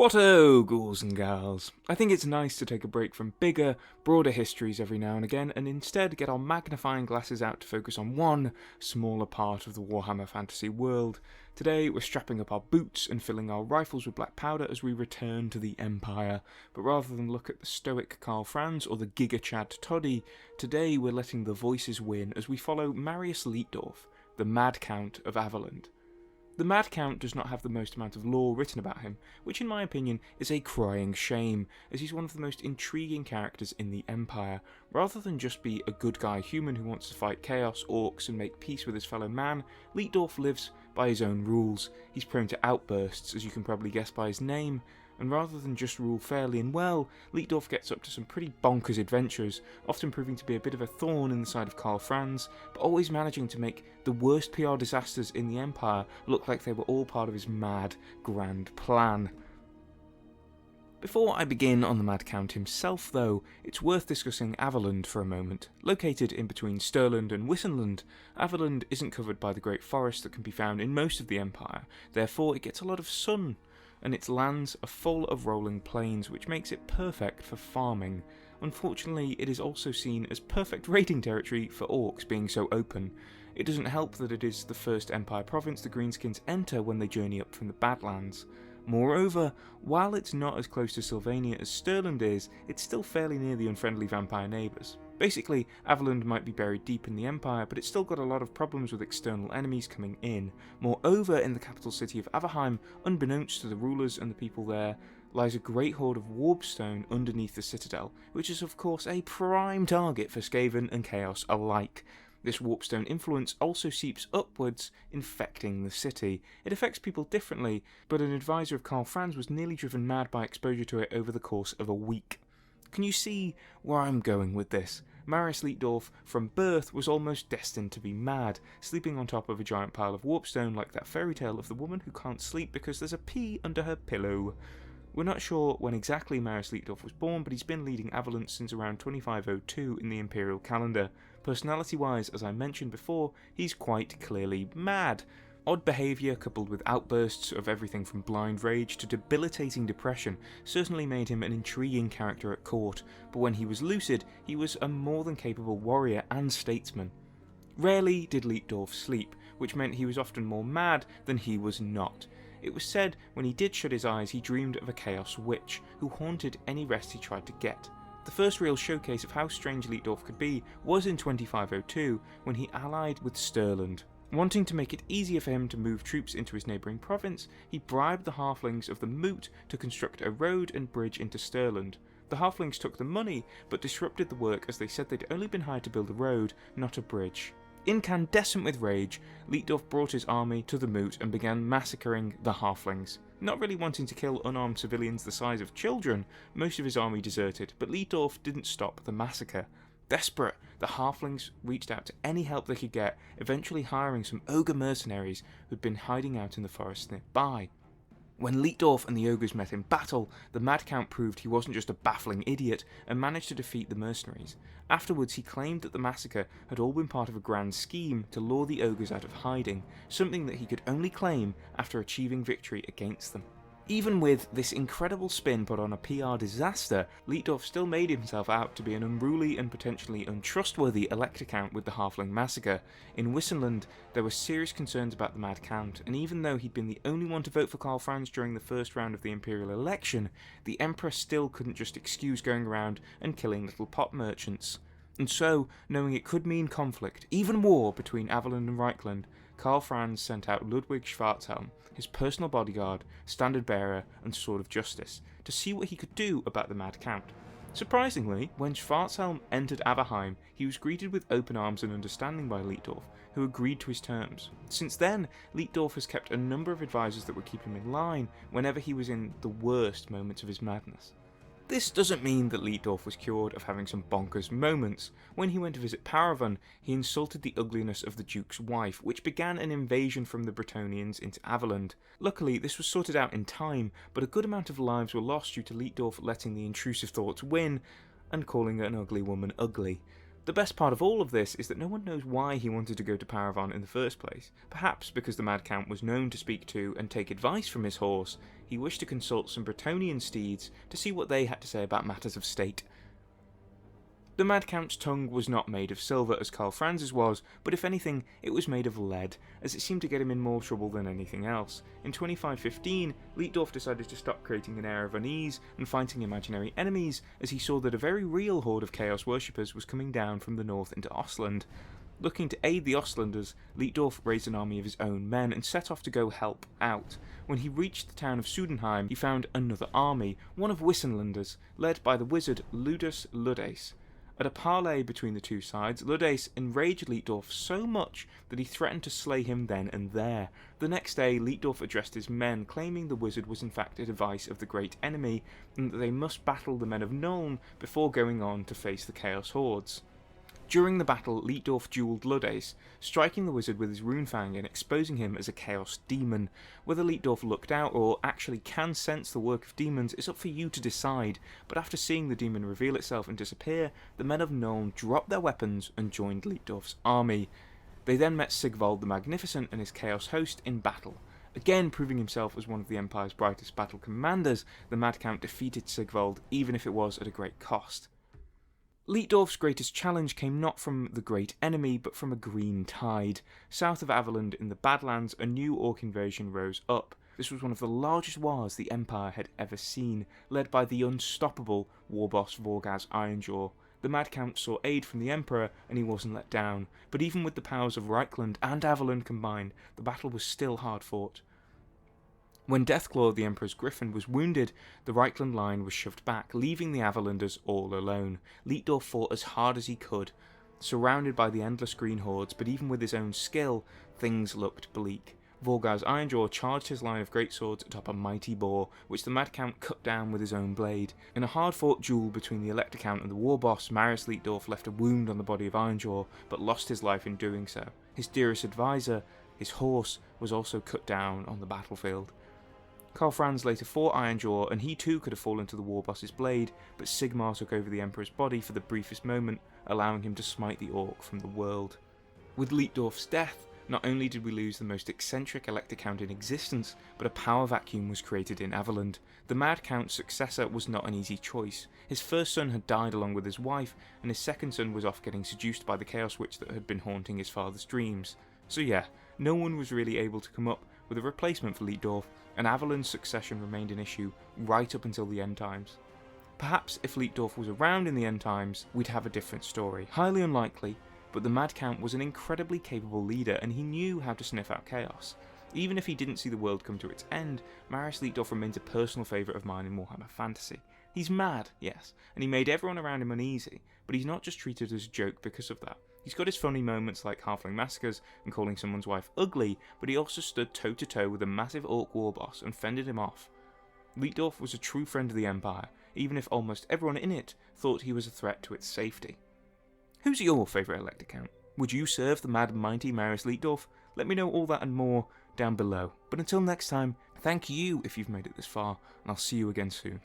What-o, ghouls and gals. I think it's nice to take a break from bigger, broader histories every now and again and instead get our magnifying glasses out to focus on one smaller part of the Warhammer fantasy world. Today we're strapping up our boots and filling our rifles with black powder as we return to the Empire, but rather than look at the stoic Karl Franz or the Giga Chad Toddy, today we're letting the voices win as we follow Marius Leitdorf, the Mad Count of Averland. The Mad Count does not have the most amount of lore written about him, which in my opinion is a crying shame, as he's one of the most intriguing characters in the Empire. Rather than just be a good guy human who wants to fight chaos, orcs and make peace with his fellow man, Leitdorf lives by his own rules. He's prone to outbursts, as you can probably guess by his name, and rather than just rule fairly and well, Leitdorf gets up to some pretty bonkers adventures, often proving to be a bit of a thorn in the side of Karl Franz, but always managing to make the worst PR disasters in the Empire look like they were all part of his mad, grand plan. Before I begin on the Mad Count himself though, it's worth discussing Averland for a moment. Located in between Stirland and Wissenland, Averland isn't covered by the great forest that can be found in most of the Empire, therefore it gets a lot of sun, and its lands are full of rolling plains, which makes it perfect for farming. Unfortunately, it is also seen as perfect raiding territory for orcs, being so open. It doesn't help that it is the first Empire province the Greenskins enter when they journey up from the Badlands. Moreover, while it's not as close to Sylvania as Stirland is, it's still fairly near the unfriendly vampire neighbours. Basically, Averland might be buried deep in the Empire, but it's still got a lot of problems with external enemies coming in. Moreover, in the capital city of Averheim, unbeknownst to the rulers and the people there, lies a great hoard of warpstone underneath the citadel, which is of course a prime target for Skaven and Chaos alike. This warpstone influence also seeps upwards, infecting the city. It affects people differently, but an advisor of Karl Franz was nearly driven mad by exposure to it over the course of a week. Can you see where I'm going with this? Marius Leitdorf, from birth, was almost destined to be mad, sleeping on top of a giant pile of warpstone like that fairy tale of the woman who can't sleep because there's a pea under her pillow. We're not sure when exactly Marius Leitdorf was born, but he's been leading Averland since around 2502 in the Imperial calendar. Personality-wise, as I mentioned before, he's quite clearly mad. Odd behaviour coupled with outbursts of everything from blind rage to debilitating depression certainly made him an intriguing character at court, but when he was lucid, he was a more than capable warrior and statesman. Rarely did Leitdorf sleep, which meant he was often more mad than he was not. It was said when he did shut his eyes he dreamed of a chaos witch, who haunted any rest he tried to get. The first real showcase of how strange Leitdorf could be was in 2502, when he allied with Stirland. Wanting to make it easier for him to move troops into his neighbouring province, he bribed the halflings of the Moot to construct a road and bridge into Stirland. The halflings took the money, but disrupted the work as they said they'd only been hired to build a road, not a bridge. Incandescent with rage, Leitdorf brought his army to the Moot and began massacring the halflings. Not really wanting to kill unarmed civilians the size of children, most of his army deserted, but Leitdorf didn't stop the massacre. Desperate, the halflings reached out to any help they could get, eventually hiring some ogre mercenaries who'd been hiding out in the forest nearby. When Leitdorf and the ogres met in battle, the Mad Count proved he wasn't just a baffling idiot and managed to defeat the mercenaries. Afterwards, he claimed that the massacre had all been part of a grand scheme to lure the ogres out of hiding, something that he could only claim after achieving victory against them. Even with this incredible spin put on a PR disaster, Leitdorf still made himself out to be an unruly and potentially untrustworthy Elector Count with the Halfling massacre. In Wissenland, there were serious concerns about the Mad Count, and even though he'd been the only one to vote for Karl Franz during the first round of the Imperial election, the Emperor still couldn't just excuse going around and killing little pot merchants. And so, knowing it could mean conflict, even war, between Averland and Reichland, Karl Franz sent out Ludwig Schwarzhelm, his personal bodyguard, standard bearer and sword of justice, to see what he could do about the Mad Count. Surprisingly, when Schwarzhelm entered Averheim, he was greeted with open arms and understanding by Leitdorf, who agreed to his terms. Since then, Leitdorf has kept a number of advisors that would keep him in line whenever he was in the worst moments of his madness. This doesn't mean that Leitdorf was cured of having some bonkers moments. When he went to visit Paravan, he insulted the ugliness of the Duke's wife, which began an invasion from the Bretonnians into Averland. Luckily, this was sorted out in time, but a good amount of lives were lost due to Leitdorf letting the intrusive thoughts win and calling an ugly woman ugly. The best part of all of this is that no one knows why he wanted to go to Paravan in the first place. Perhaps because the Mad Count was known to speak to and take advice from his horse, he wished to consult some Bretonnian steeds to see what they had to say about matters of state. The Mad Count's tongue was not made of silver as Karl Franz's was, but if anything, it was made of lead, as it seemed to get him in more trouble than anything else. In 2515, Leitdorf decided to stop creating an air of unease and fighting imaginary enemies, as he saw that a very real horde of Chaos worshippers was coming down from the north into Ostland. Looking to aid the Ostlanders, Leitdorf raised an army of his own men and set off to go help out. When he reached the town of Sudenheim, he found another army, one of Wissenlanders, led by the wizard Ludus Ludace. At a parley between the two sides, Ludace enraged Leitdorf so much that he threatened to slay him then and there. The next day, Leitdorf addressed his men, claiming the wizard was in fact a device of the great enemy, and that they must battle the men of Nuln before going on to face the Chaos hordes. During the battle, Leitdorf duelled Ludace, striking the wizard with his runefang and exposing him as a chaos demon. Whether Leitdorf looked out or actually can sense the work of demons is up for you to decide, but after seeing the demon reveal itself and disappear, the men of Nuln dropped their weapons and joined Leitdorf's army. They then met Sigvald the Magnificent and his chaos host in battle. Again proving himself as one of the Empire's brightest battle commanders, the Mad Count defeated Sigvald, even if it was at a great cost. Leitdorf's greatest challenge came not from the great enemy, but from a green tide. South of Averland in the Badlands, a new orc invasion rose up. This was one of the largest wars the Empire had ever seen, led by the unstoppable war boss Vorgaz Ironjaw. The Mad Count saw aid from the Emperor, and he wasn't let down, but even with the powers of Reichland and Averland combined, the battle was still hard fought. When Deathclaw, the Emperor's griffin, was wounded, the Reichland line was shoved back, leaving the Averlanders all alone. Leitdorf fought as hard as he could, surrounded by the endless green hordes, but even with his own skill, things looked bleak. Vorgaz Ironjaw charged his line of greatswords atop a mighty boar, which the Mad Count cut down with his own blade. In a hard-fought duel between the Elector Count and the war boss, Marius Leitdorf left a wound on the body of Ironjaw, but lost his life in doing so. His dearest advisor, his horse, was also cut down on the battlefield. Karl Franz later fought Ironjaw, and he too could have fallen to the war boss's blade, but Sigmar took over the Emperor's body for the briefest moment, allowing him to smite the orc from the world. With Leitdorf's death, not only did we lose the most eccentric Elector Count in existence, but a power vacuum was created in Averland. The Mad Count's successor was not an easy choice. His first son had died along with his wife, and his second son was off getting seduced by the Chaos Witch that had been haunting his father's dreams. So yeah, no one was really able to come up with a replacement for Leitdorf, and Averland's succession remained an issue right up until the end times. Perhaps if Leitdorf was around in the end times, we'd have a different story. Highly unlikely, but the Mad Count was an incredibly capable leader, and he knew how to sniff out chaos. Even if he didn't see the world come to its end, Marius Leitdorf remains a personal favourite of mine in Warhammer Fantasy. He's mad, yes, and he made everyone around him uneasy, but he's not just treated as a joke because of that. He's got his funny moments like halfling massacres and calling someone's wife ugly, but he also stood toe-to-toe with a massive orc war boss and fended him off. Leitdorf was a true friend of the Empire, even if almost everyone in it thought he was a threat to its safety. Who's your favourite Elector Count? Would you serve the mad and mighty Marius Leitdorf? Let me know all that and more down below. But until next time, thank you if you've made it this far, and I'll see you again soon.